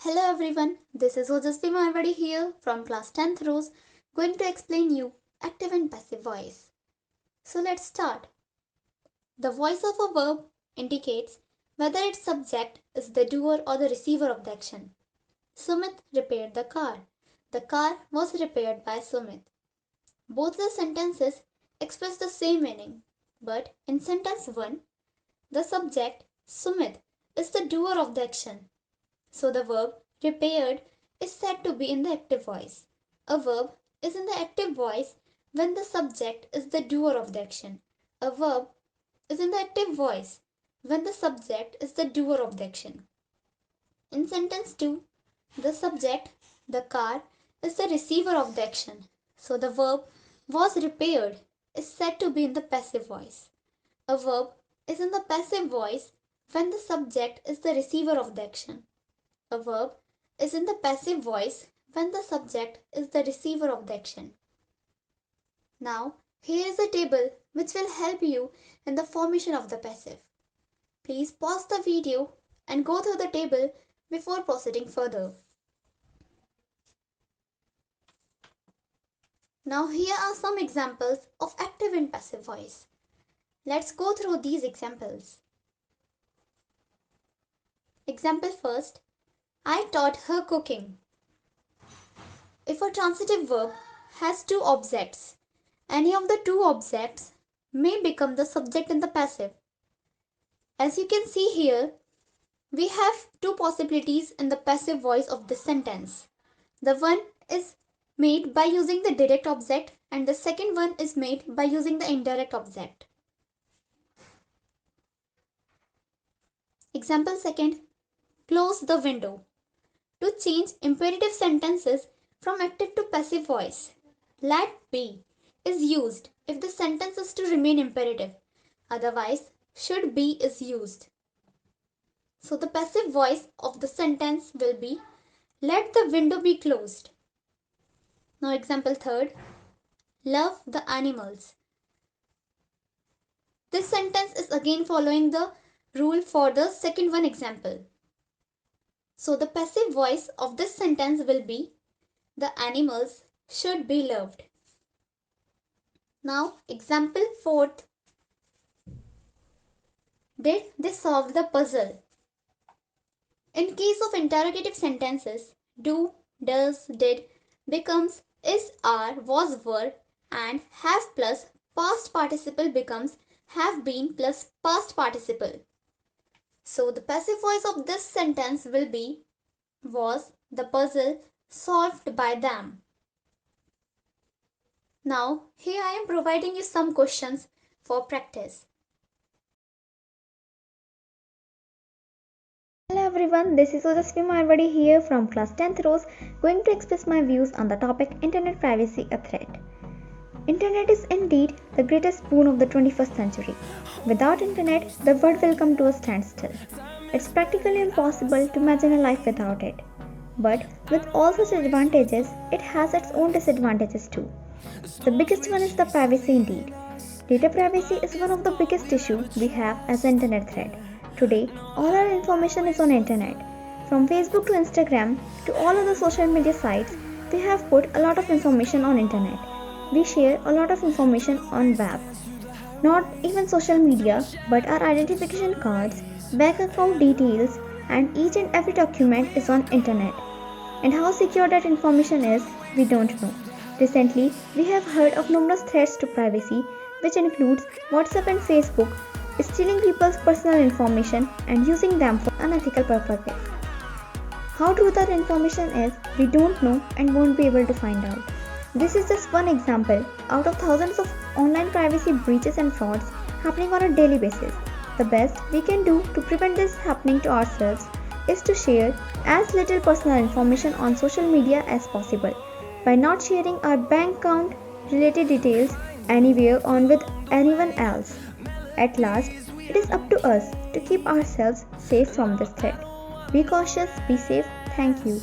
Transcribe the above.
Hello everyone, this is Ojasvi Marwari here from class 10th rows going to explain you active and passive voice. So let's start. The voice of a verb indicates whether its subject is the doer or the receiver of the action. Sumit repaired the car. The car was repaired by Sumit. Both the sentences express the same meaning, but in sentence 1, the subject Sumit is the doer of the action. So the verb repaired is said to be in the active voice. A verb is in the active voice when the subject is the doer of the action. A verb is in the active voice when the subject is the doer of the action. In sentence 2, the subject, the car, is the receiver of the action. So the verb was repaired is said to be in the passive voice. A verb is in the passive voice when the subject is the receiver of the action. A verb is in the passive voice when the subject is the receiver of the action. Now, here is a table which will help you in the formation of the passive. Please pause the video and go through the table before proceeding further. Now, here are some examples of active and passive voice. Let's go through these examples. Example first, I taught her cooking. If a transitive verb has two objects, any of the two objects may become the subject in the passive. As you can see here, we have two possibilities in the passive voice of this sentence. The one is made by using the direct object and the second one is made by using the indirect object. Example second, close the window. To change imperative sentences from active to passive voice, let be is used if the sentence is to remain imperative. Otherwise, should be is used. So the passive voice of the sentence will be let the window be closed. Now example third, love the animals. This sentence is again following the rule for the second one example. So the passive voice of this sentence will be the animals should be loved. Now example fourth, did they solve the puzzle? In case of interrogative sentences, do, does, did becomes is, are, was, were and have plus past participle becomes have been plus past participle. So the passive voice of this sentence will be was the puzzle solved by them. Now here I am providing you some questions for practice. Hello everyone, this is Ojasvi Marwari here from class 10th rows going to express my views on the topic Internet Privacy a Threat. Internet is indeed the greatest boon of the 21st century. Without internet, the world will come to a standstill. It's practically impossible to imagine a life without it. But with all such advantages, it has its own disadvantages too. The biggest one is the privacy indeed. Data privacy is one of the biggest issues we have as an internet threat. Today, all our information is on internet. From Facebook to Instagram to all other social media sites, we have put a lot of information on internet. We share a lot of information on web. Not even social media, but our identification cards, bank account details, and each and every document is on internet. And how secure that information is, we don't know. Recently, we have heard of numerous threats to privacy, which includes WhatsApp and Facebook stealing people's personal information and using them for unethical purposes. How true that information is, we don't know and won't be able to find out. This is just one example out of thousands of online privacy breaches and frauds happening on a daily basis. The best we can do to prevent this happening to ourselves is to share as little personal information on social media as possible by not sharing our bank account related details anywhere on with anyone else. At last, it is up to us to keep ourselves safe from this threat. Be cautious, be safe. Thank you.